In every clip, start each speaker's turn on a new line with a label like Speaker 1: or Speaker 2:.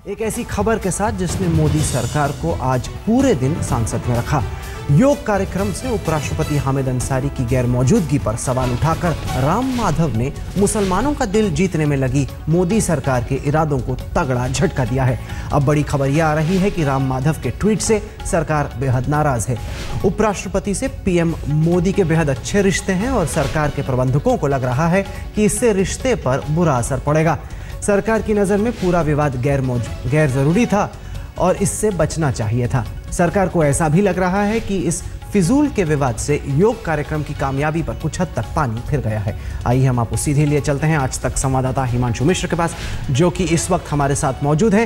Speaker 1: एक ऐसी खबर के साथ जिसने मोदी सरकार को आज पूरे दिन सांसद में रखा। योग कार्यक्रम से उपराष्ट्रपति हामिद अंसारी की गैर मौजूदगी पर सवाल उठाकर राम माधव ने मुसलमानों का दिल जीतने में लगी मोदी सरकार के इरादों को तगड़ा झटका दिया है। अब बड़ी खबर यह आ रही है कि राम माधव के ट्वीट से सरकार बेहद नाराज है। उपराष्ट्रपति से पीएम मोदी के बेहद अच्छे रिश्ते हैं और सरकार के प्रबंधकों को लग रहा है कि इससे रिश्ते पर बुरा असर पड़ेगा। सरकार की नज़र में पूरा विवाद गैर जरूरी था और इससे बचना चाहिए था। सरकार को ऐसा भी लग रहा है कि इस फिजूल के विवाद से योग कार्यक्रम की कामयाबी पर कुछ हद तक पानी फिर गया है। आइए हम आपको सीधे लिए चलते हैं आज तक संवाददाता हिमांशु मिश्र के पास, जो कि इस वक्त हमारे साथ मौजूद है।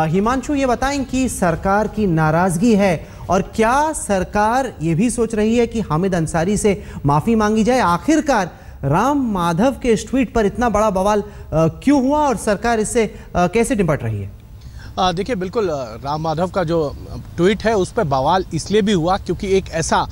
Speaker 1: हिमांशु, ये बताएं कि सरकार की नाराजगी है और क्या सरकार ये भी सोच रही है कि हामिद अंसारी से माफ़ी मांगी जाए? आखिरकार राम माधव के इस ट्वीट पर इतना बड़ा बवाल क्यों हुआ और सरकार इससे कैसे निपट रही है?
Speaker 2: देखिए, बिल्कुल राम माधव का जो ट्वीट है उस पर बवाल इसलिए भी हुआ क्योंकि एक ऐसा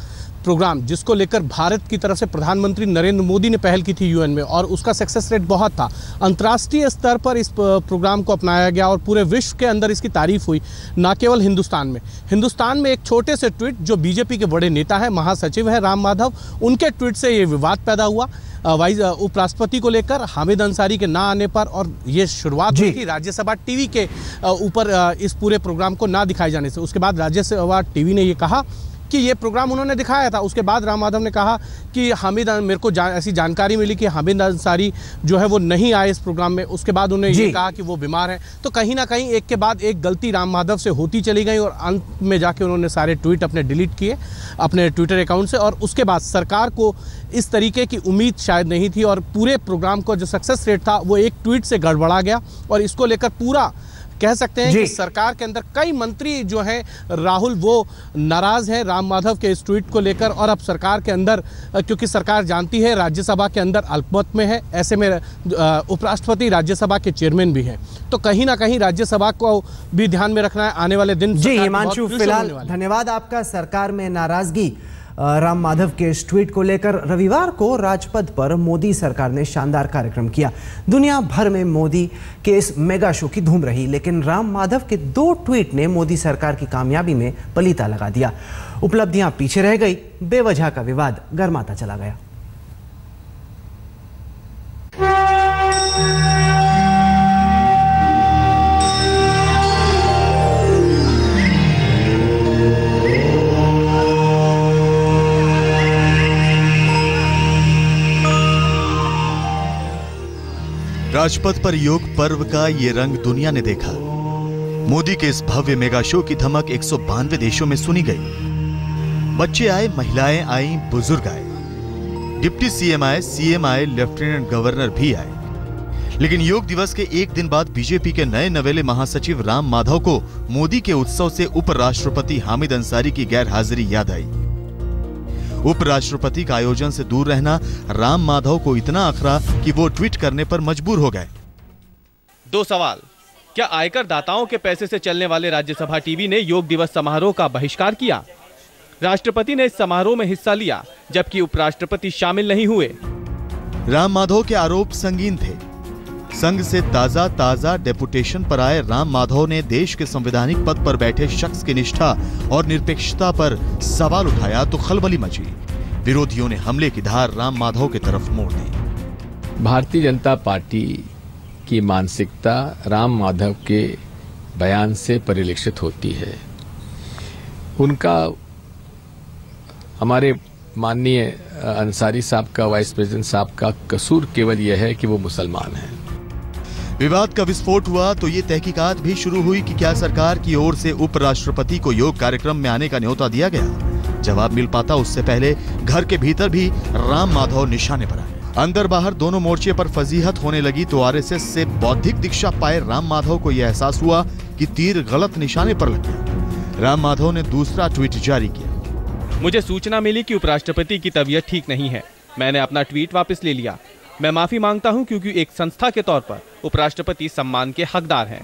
Speaker 2: प्रोग्राम जिसको लेकर भारत की तरफ से प्रधानमंत्री नरेंद्र मोदी ने पहल की थी यूएन में और उसका सक्सेस रेट बहुत था। अंतर्राष्ट्रीय स्तर पर इस प्रोग्राम को अपनाया गया और पूरे विश्व के अंदर इसकी तारीफ हुई, ना केवल हिंदुस्तान में एक छोटे से ट्वीट जो बीजेपी के बड़े नेता है, महासचिव है राम माधव, उनके ट्वीट से ये विवाद पैदा हुआ उपराष्ट्रपति को लेकर हामिद अंसारी के ना आने पर। और ये शुरुआत हुई थी राज्यसभा टीवी के ऊपर इस पूरे प्रोग्राम को ना दिखाए जाने से। उसके बाद राज्यसभा टीवी ने ये कहा कि ये प्रोग्राम उन्होंने दिखाया था। उसके बाद राम माधव ने कहा कि मेरे को ऐसी जानकारी मिली कि हामिद अंसारी जो है वो नहीं आए इस प्रोग्राम में। उसके बाद उन्होंने ये कहा कि वो बीमार हैं। तो कहीं ना कहीं एक के बाद एक गलती राम माधव से होती चली गई और अंत में जाके उन्होंने सारे ट्वीट अपने डिलीट किए अपने ट्विटर अकाउंट से। और उसके बाद सरकार को इस तरीके की उम्मीद शायद नहीं थी और पूरे प्रोग्राम का जो सक्सेस रेट था वो एक ट्वीट से गड़बड़ा गया। और इसको लेकर पूरा कह सकते हैं कि सरकार के अंदर कई मंत्री जो हैं राहुल, वो नाराज हैं राम माधव के इस ट्वीट को लेकर। और अब सरकार के अंदर, क्योंकि सरकार जानती है राज्यसभा के अंदर अल्पमत में है, ऐसे में उपराष्ट्रपति राज्यसभा के चेयरमैन भी हैं, तो कहीं ना कहीं राज्यसभा को भी ध्यान में रखना है आने वाले दिन।
Speaker 1: जी हिमांशु, फिलहाल धन्यवाद आपका। सरकार में नाराजगी राम माधव के इस ट्वीट को लेकर रविवार को राजपथ पर मोदी सरकार ने शानदार कार्यक्रम किया। दुनिया भर में मोदी के इस मेगा शो की धूम रही, लेकिन राम माधव के 2 ट्वीट ने मोदी सरकार की कामयाबी में पलीता लगा दिया। उपलब्धियां पीछे रह गई, बेवजह का विवाद गर्माता चला गया।
Speaker 3: राजपथ पर योग पर्व का ये रंग दुनिया ने देखा। मोदी के इस भव्य मेगा शो की धमक 192 देशों में सुनी गई। बच्चे आए, महिलाएं आई, बुजुर्ग आए, डिप्टी सीएम आए, सीएम आए, लेफ्टिनेंट गवर्नर भी आए। लेकिन योग दिवस के एक दिन बाद बीजेपी के नए नवेले महासचिव राम माधव को मोदी के उत्सव से उपराष्ट्रपति हामिद अंसारी की गैर हाजिरी याद आई। उपराष्ट्रपति का आयोजन से दूर रहना राम माधव को इतना अखरा कि वो ट्वीट करने पर मजबूर हो गए।
Speaker 4: 2 सवाल। क्या आयकर दाताओं के पैसे से चलने वाले राज्यसभा टीवी ने योग दिवस समारोह का बहिष्कार किया? राष्ट्रपति ने इस समारोह में हिस्सा लिया जबकि उपराष्ट्रपति शामिल नहीं हुए।
Speaker 3: राम माधव के आरोप संगीन थे। संघ से ताजा डेपुटेशन पर आए राम माधव ने देश के संवैधानिक पद पर बैठे शख्स की निष्ठा और निरपेक्षता पर सवाल उठाया तो खलबली मची। विरोधियों ने हमले की धार राम माधव की तरफ मोड़ दी।
Speaker 5: भारतीय जनता पार्टी की मानसिकता राम माधव के बयान से परिलक्षित होती है। उनका, हमारे माननीय अंसारी साहब का, वाइस प्रेसिडेंट साहब का कसूर केवल यह है कि वो मुसलमान हैं।
Speaker 3: विवाद का विस्फोट हुआ तो ये तहकीकात भी शुरू हुई कि क्या सरकार की ओर से उपराष्ट्रपति को योग कार्यक्रम में आने का न्योता दिया गया। जवाब मिल पाता उससे पहले घर के भीतर भी राम माधव निशाने पर आए। अंदर बाहर दोनों मोर्चे पर फजीहत होने लगी तो आरएसएस से बौद्धिक दीक्षा पाए राम माधव को यह एहसास हुआ कि तीर गलत निशाने पर लग गया। राम माधव ने दूसरा ट्वीट जारी किया।
Speaker 4: मुझे सूचना मिली कि उपराष्ट्रपति की तबीयत ठीक नहीं है। मैंने अपना ट्वीट वापस ले लिया। मैं माफी मांगता हूं क्योंकि एक संस्था के तौर पर उपराष्ट्रपति सम्मान के हकदार हैं।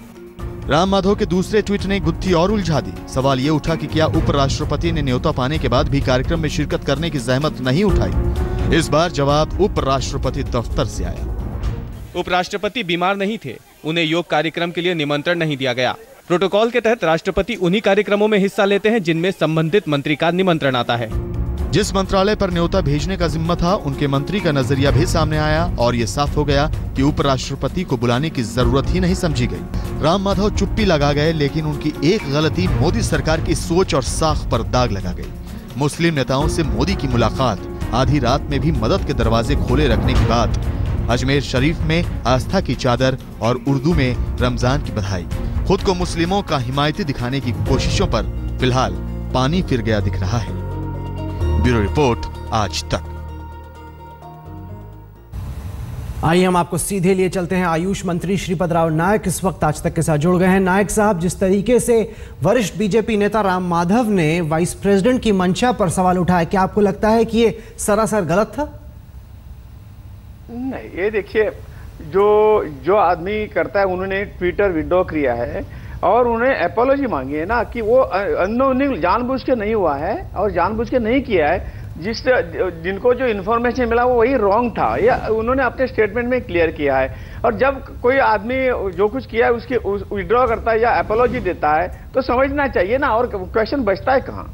Speaker 3: राम माधव के दूसरे ट्वीट ने गुत्थी और उलझा दी। सवाल ये उठा कि क्या उपराष्ट्रपति ने न्योता पाने के बाद भी कार्यक्रम में शिरकत करने की जहमत नहीं उठाई। इस बार जवाब उपराष्ट्रपति दफ्तर से आया।
Speaker 4: उपराष्ट्रपति बीमार नहीं थे, उन्हें योग कार्यक्रम के लिए निमंत्रण नहीं दिया गया। प्रोटोकॉल के तहत राष्ट्रपति उन्हीं कार्यक्रमों में हिस्सा लेते हैं जिनमें संबंधित मंत्री का निमंत्रण आता है।
Speaker 3: जिस मंत्रालय पर न्योता भेजने का जिम्मा था, उनके मंत्री का नजरिया भी सामने आया और ये साफ हो गया कि उपराष्ट्रपति को बुलाने की जरूरत ही नहीं समझी गई। राम माधव चुप्पी लगा गए, लेकिन उनकी एक गलती मोदी सरकार की सोच और साख पर दाग लगा गई। मुस्लिम नेताओं से मोदी की मुलाकात, आधी रात में भी मदद के दरवाजे खोले रखने की बात, अजमेर शरीफ में आस्था की चादर और उर्दू में रमजान की बधाई, खुद को मुस्लिमों का हिमायती दिखाने की कोशिशों पर फिलहाल पानी फिर गया दिख रहा है। ब्यूरो रिपोर्ट, आज तक।
Speaker 1: आइए हम आपको सीधे लिए चलते हैं। आयुष मंत्री श्रीपद राव नायक इस वक्त आज तक के साथ जुड़ गए हैं। नायक साहब, जिस तरीके से वरिष्ठ बीजेपी नेता राम माधव ने वाइस प्रेसिडेंट की मंशा पर सवाल उठाया, क्या आपको लगता है कि ये सरासर गलत था?
Speaker 6: नहीं, ये देखिए, जो आदमी करता है, उन्होंने ट्विटर विड्रॉ किया है और उन्हें अपोलॉजी मांगी है ना, कि वो अननोइंग जानबूझ के नहीं हुआ है और जानबूझ के नहीं किया है। जिनको जो इन्फॉर्मेशन मिला वो वही रॉन्ग था, या उन्होंने अपने स्टेटमेंट में क्लियर किया है। और जब कोई आदमी जो कुछ किया है उसकी विड्रॉ करता है या अपोलॉजी देता है तो समझना चाहिए ना, और क्वेश्चन बचता है कहाँ।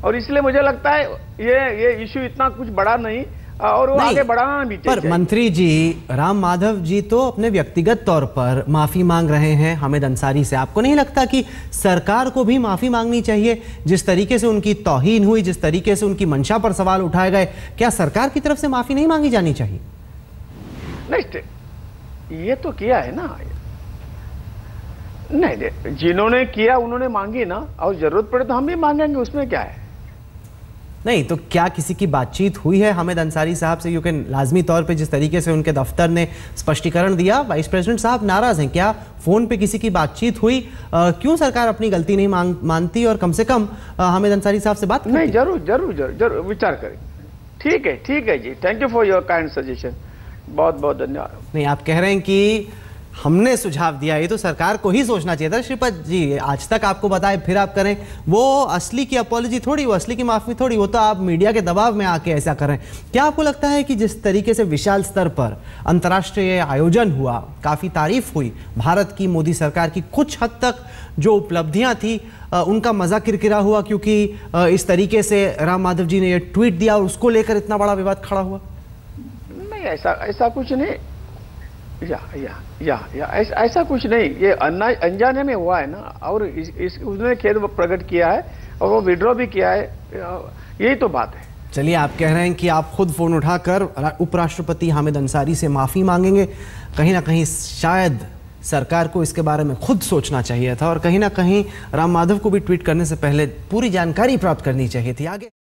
Speaker 6: और इसलिए मुझे लगता है ये इशू इतना कुछ बड़ा नहीं और वो आगे बढ़ाना भी चाहिए।
Speaker 1: पर मंत्री जी, राम माधव जी तो अपने व्यक्तिगत तौर पर माफी मांग रहे हैं हामिद अंसारी से। आपको नहीं लगता कि सरकार को भी माफी मांगनी चाहिए? जिस तरीके से उनकी तौहीन हुई, जिस तरीके से उनकी मंशा पर सवाल उठाए गए, क्या सरकार की तरफ से माफी नहीं मांगी जानी चाहिए?
Speaker 6: नहीं, ये तो किया है ना। नहीं, जिन्होंने किया उन्होंने मांगी ना, और जरूरत पड़े तो हम भी मांगेंगे, उसमें क्या है।
Speaker 1: नहीं तो क्या किसी की बातचीत हुई है हामिद अंसारी साहब से? क्योंकि लाजमी तौर पे जिस तरीके से उनके दफ्तर ने स्पष्टीकरण दिया, वाइस प्रेसिडेंट साहब नाराज हैं। क्या फोन पे किसी की बातचीत हुई? क्यों सरकार अपनी गलती नहीं मानती और कम से कम हामिद अंसारी साहब से बात करती?
Speaker 6: नहीं, जरूर विचार करेंगे। ठीक है जी, thank you for your kind suggestion, बहुत बहुत धन्यवाद।
Speaker 1: नहीं, आप कह रहे हैं कि हमने सुझाव दिया, ये तो सरकार को ही सोचना चाहिए था। श्रीपद जी, आज तक आपको बताए फिर आप करें, वो असली की अपॉलॉजी थोड़ी, वो असली की माफी थोड़ी, वो तो आप मीडिया के दबाव में आके ऐसा करें। क्या आपको लगता है कि जिस तरीके से विशाल स्तर पर अंतर्राष्ट्रीय आयोजन हुआ, काफी तारीफ हुई भारत की, मोदी सरकार की, कुछ हद तक जो उपलब्धियां थी उनका मजा किरकिरा हुआ क्योंकि इस तरीके से राम माधव जी ने यह ट्वीट दिया और उसको लेकर इतना बड़ा विवाद खड़ा हुआ?
Speaker 6: नहीं, ऐसा कुछ नहीं, ऐसा कुछ नहीं। ये अनजाने में हुआ है ना, और उसने खेद प्रकट किया है और वो विड्रॉ भी किया है, यही तो बात है।
Speaker 1: चलिए, आप कह रहे हैं कि आप खुद फोन उठाकर उपराष्ट्रपति हामिद अंसारी से माफी मांगेंगे। कहीं ना कहीं शायद सरकार को इसके बारे में खुद सोचना चाहिए था और कहीं ना कहीं राम माधव को भी ट्वीट करने से पहले पूरी जानकारी प्राप्त करनी चाहिए थी। आगे